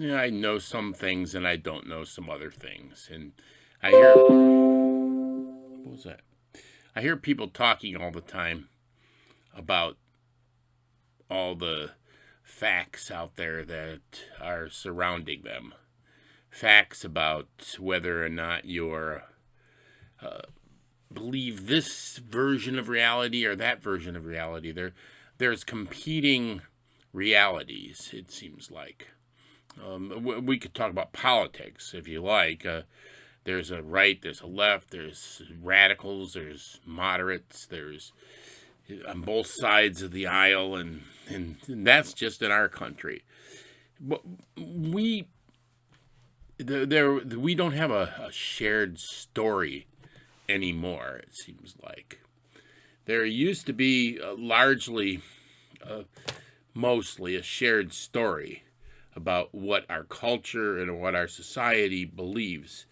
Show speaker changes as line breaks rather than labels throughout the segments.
Yeah, I know some things and I don't know some other things. And I hear, what was that? I hear people talking all the time about all the facts out there that are surrounding them. Facts about whether or not you're believe this version of reality or that version of reality. There's competing realities. It seems like we could talk about politics if you like. There's a right, there's a left, there's radicals, there's moderates, there's on both sides of the aisle, and that's just in our country. But we we don't have a shared story anymore. It seems like there used to be largely, mostly a shared story about what our culture and what our society believes.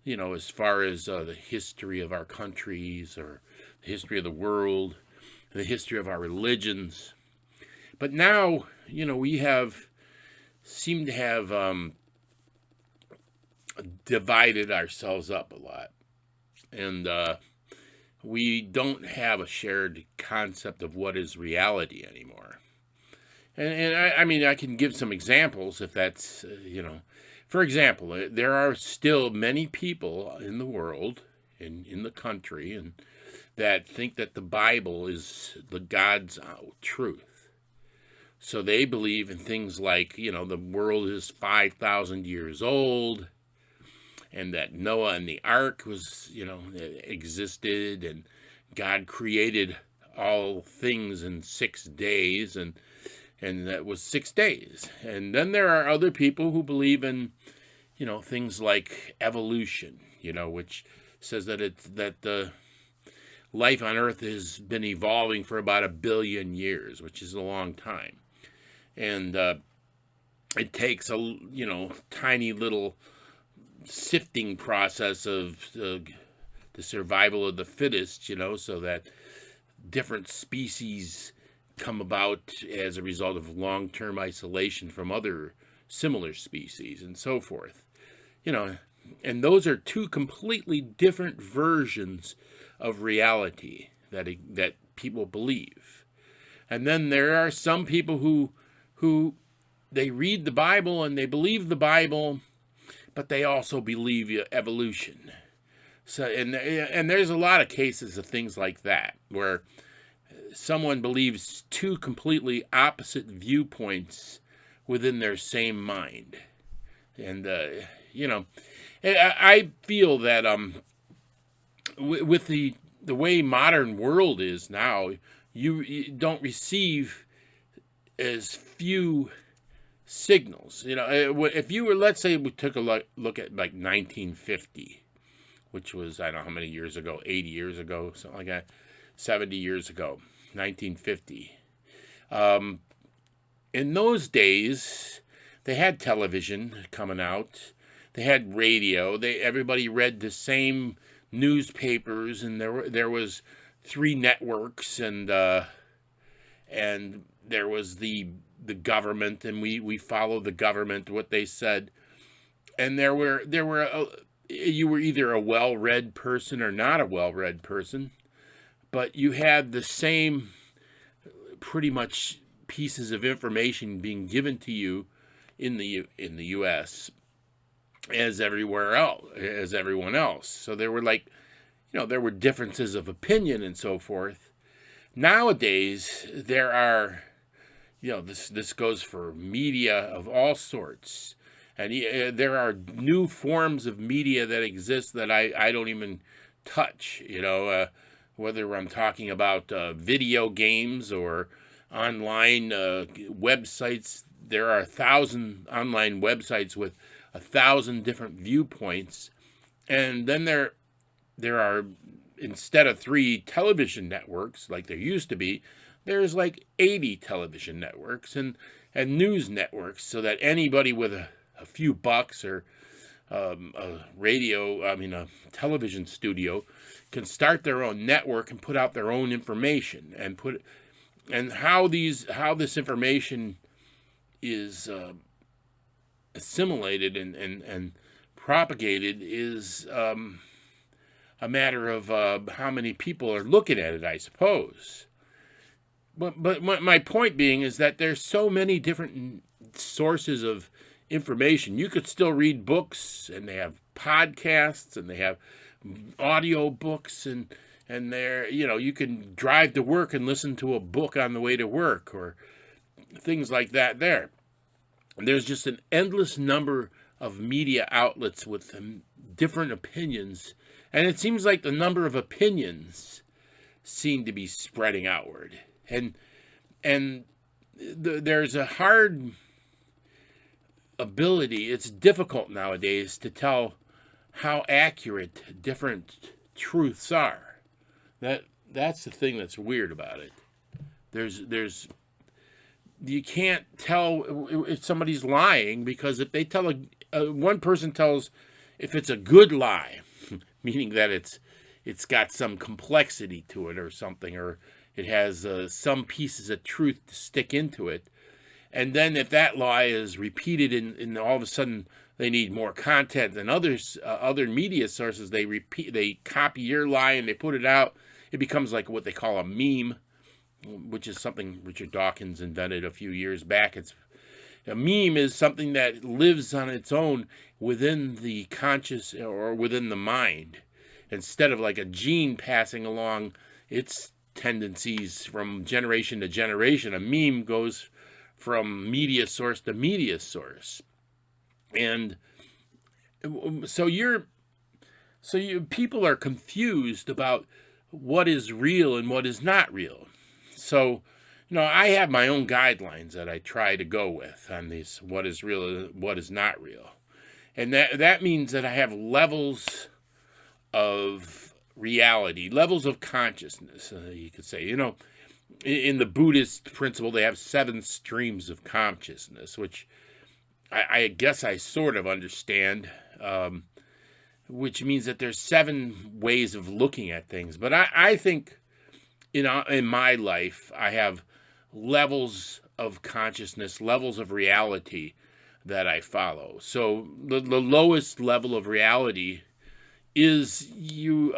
You know, as far as the history of our countries or the history of the world, the history of our religions. But now, we seem to have divided ourselves up a lot. And we don't have a shared concept of what is reality anymore. And I mean, I can give some examples if that's, For example, there are still many people in the world, in the country, and that think that the Bible is the God's truth. So they believe in things like, the world is 5,000 years old, and that Noah and the ark existed, and God created all things in 6 days, and that was 6 days. And then there are other people who believe in, things like evolution, which says that the life on Earth has been evolving for about 1 billion years, which is a long time, and it takes a tiny little sifting process of the survival of the fittest, so that different species come about as a result of long-term isolation from other similar species and so forth. And those are two completely different versions of reality that people believe. And then there are some people who they read the Bible and they believe the Bible, but they also believe evolution. So and there's a lot of cases of things like that where someone believes two completely opposite viewpoints within their same mind. And I feel that with the way modern world is now, you don't receive as few signals. If you were, let's say we took a look at like 1950, which was, I don't know how many years ago, 80 years ago, something like that, 70 years ago, 1950. In those days, they had television coming out. They had radio. Everybody read the same newspapers, and there was 3 networks, and there was the government, and we followed the government, what they said. And you were either a well-read person or not a well-read person, but you had the same pretty much pieces of information being given to you in the U.S. as everyone else. So there were there were differences of opinion and so forth. Nowadays there are, this goes for media of all sorts, and there are new forms of media that exist that I don't even touch. Whether I'm talking about video games or online websites. There are 1,000 online websites with 1,000 different viewpoints, and then there are, instead of 3 television networks like there used to be, there's like 80 television networks and news networks, so that anybody with a few bucks or a television studio can start their own network and put out their own information and how this information is assimilated and propagated is a matter of how many people are looking at it, I suppose. But my point being is that there's so many different sources of information. You could still read books, and they have podcasts, and they have audio books, and they're, you can drive to work and listen to a book on the way to work, or things like that there. There's just an endless number of media outlets with different opinions, and it seems like the number of opinions seem to be spreading outward. And there's a hard ability, it's difficult nowadays to tell how accurate different truths are. That's the thing that's weird about it. There's you can't tell if somebody's lying, because if they tell one person tells if it's a good lie, meaning that it's got some complexity to it or something, or it has some pieces of truth to stick into it, and then if that lie is repeated and all of a sudden they need more content than others, other media sources, they copy your lie and they put it out. It becomes like what they call a meme, which is something Richard Dawkins invented a few years back. A meme is something that lives on its own within the conscious or within the mind, instead of like a gene passing along its tendencies from generation to generation. A meme goes from media source to media source, and so people are confused about what is real and what is not real. So, I have my own guidelines that I try to go with on these, what is real and what is not real. And that means that I have levels of reality, levels of consciousness, you could say. In the Buddhist principle, they have 7 streams of consciousness, which I guess I sort of understand, which means that there's 7 ways of looking at things. But I think in my life, I have levels of consciousness, levels of reality that I follow. So the lowest level of reality is your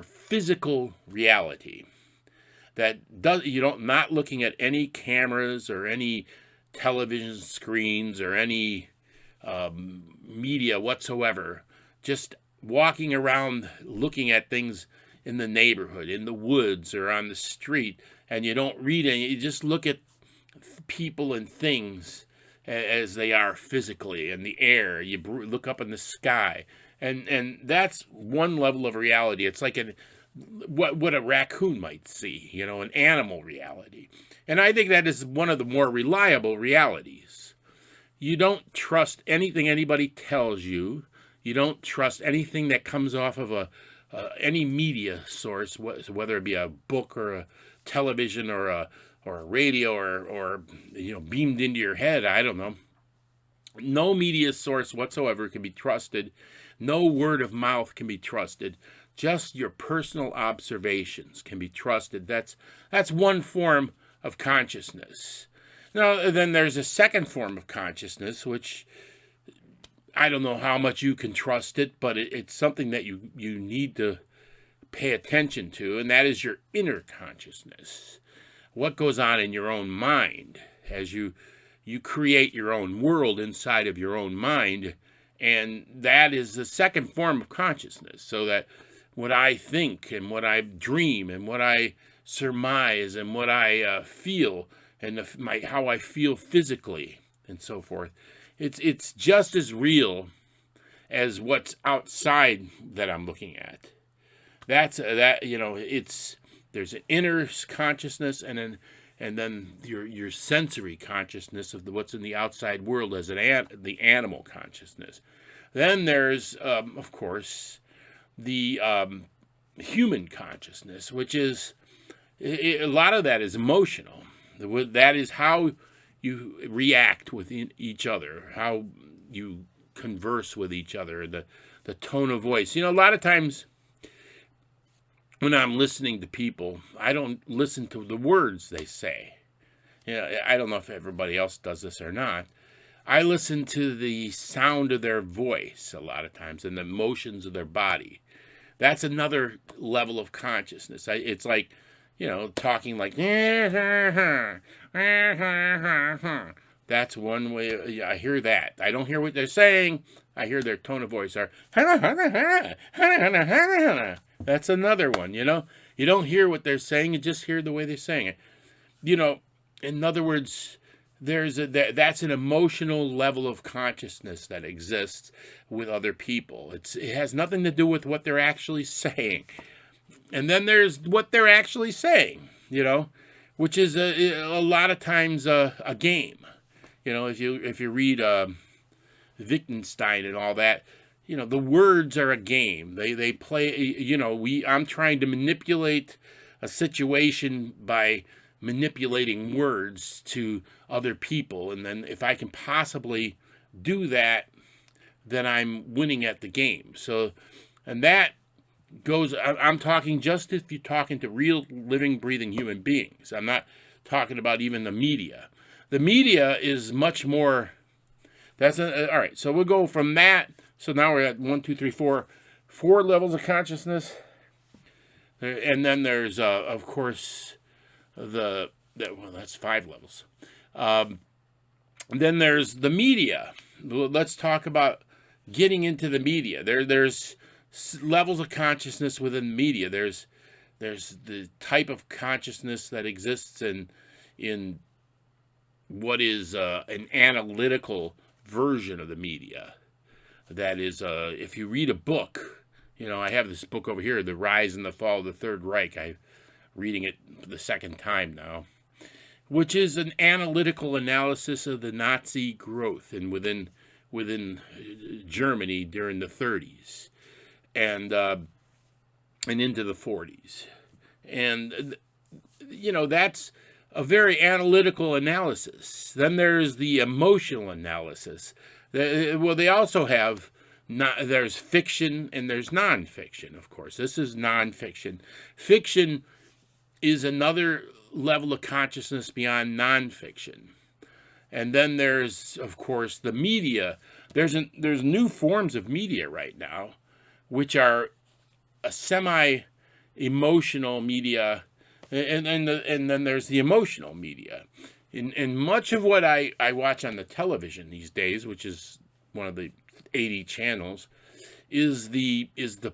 physical reality. Not looking at any cameras or any television screens or any media whatsoever, just walking around looking at things in the neighborhood, in the woods, or on the street, and you don't read any, you just look at people and things as they are physically, and the air, you look up in the sky, and that's one level of reality. It's like what a raccoon might see, an animal reality. And I think that is one of the more reliable realities. You don't trust anything anybody tells you. You don't trust anything that comes off of any media source, whether it be a book or a television or a radio or beamed into your head. I don't know. No media source whatsoever can be trusted. No word of mouth can be trusted. Just your personal observations can be trusted. That's one form of consciousness. Now, then there's a second form of consciousness, which I don't know how much you can trust it, but it's something that you need to pay attention to, and that is your inner consciousness. What goes on in your own mind as you create your own world inside of your own mind, and that is the second form of consciousness. So that what I think and what I dream and what I surmise and what I feel and how I feel physically and so forth, it's just as real as what's outside that I'm looking at. There's an inner consciousness and then your sensory consciousness of what's in the outside world as the animal consciousness. Then there's of course the human consciousness, which is a lot of that is emotional. That is how you react with each other, how you converse with each other, the tone of voice. A lot of times when I'm listening to people, I don't listen to the words they say. I don't know if everybody else does this or not, I listen to the sound of their voice a lot of times and the motions of their body. That's another level of consciousness. It's like, talking like, that's one way. I hear that. I don't hear what they're saying. I hear their tone of voice. That's another one, You don't hear what they're saying, you just hear the way they're saying it. In other words, that's an emotional level of consciousness that exists with other people. It has nothing to do with what they're actually saying. And then there's what they're actually saying, which is a lot of times a game. If you read Wittgenstein and all that, the words are a game. They play. I'm trying to manipulate a situation by manipulating words to other people, and then if I can possibly do that, then I'm winning at the game. So, and that goes. I'm talking just if you're talking to real, living, breathing human beings. I'm not talking about even the media. The media is much more. All right. So we'll go from that. So now we're at 1, 2, 3, 4 levels of consciousness, and then there's of course that's 5 levels. Then there's the media. Let's talk about getting into the media. There's levels of consciousness within media. There's the type of consciousness that exists in what is an analytical version of the media. That is, if you read a book, I have this book over here, The Rise and the Fall of the Third Reich. I'm reading it for the second time now, which is an analytical analysis of the Nazi growth and within Germany during the 30s and into the 40s. And, that's a very analytical analysis. Then there's the emotional analysis. Well, they also have, there's fiction and there's nonfiction, of course. This is nonfiction. Fiction is another level of consciousness beyond nonfiction. And then there's, of course, the media. There's new forms of media right now, which are a semi-emotional media, and then there's the emotional media. And much of what I watch on the television these days, which is one of the 80 channels, is the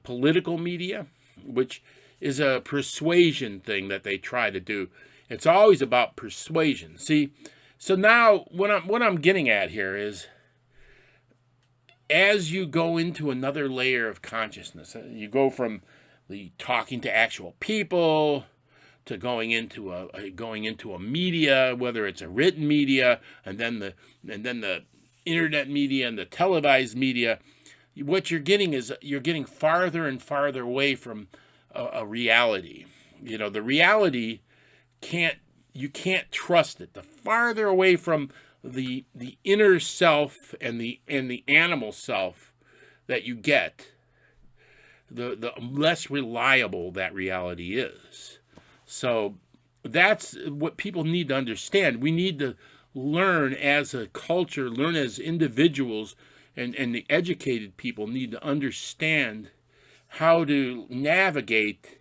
political media, which is a persuasion thing that they try to do. It's always about persuasion. See, so now what I'm getting at here is, as you go into another layer of consciousness, you go from the talking to actual people to going into a media, whether it's a written media, and then the internet media and the televised media. What you're getting is you're getting farther and farther away from a reality. The reality you can't trust it. The farther away from the inner self and the animal self that you get, the less reliable that reality is. So that's what people need to understand. We need to learn as a culture, learn as individuals, and the educated people need to understand how to navigate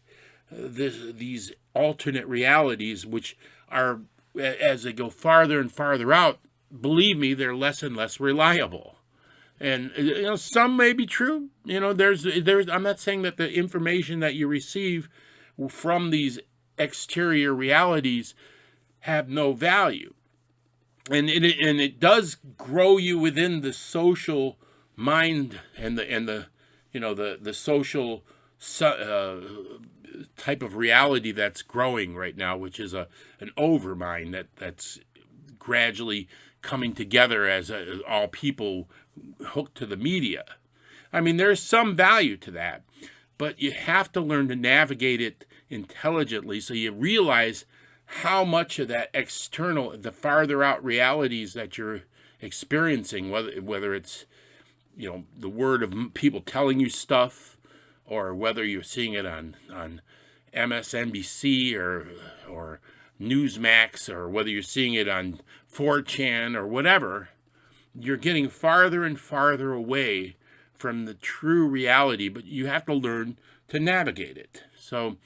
these alternate realities, which are, as they go farther and farther out, believe me, they're less and less reliable. And some may be true. There's I'm not saying that the information that you receive from these exterior realities have no value, and it does grow you within the social mind and the social type of reality that's growing right now, which is an overmind that's gradually coming together as all people hooked to the media. I mean, there's some value to that, but you have to learn to navigate it intelligently so you realize how much of that external, the farther out realities that you're experiencing, whether it's the word of people telling you stuff, or whether you're seeing it on MSNBC or Newsmax, or whether you're seeing it on 4chan or whatever, you're getting farther and farther away from the true reality, but you have to learn to navigate it. So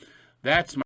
that's my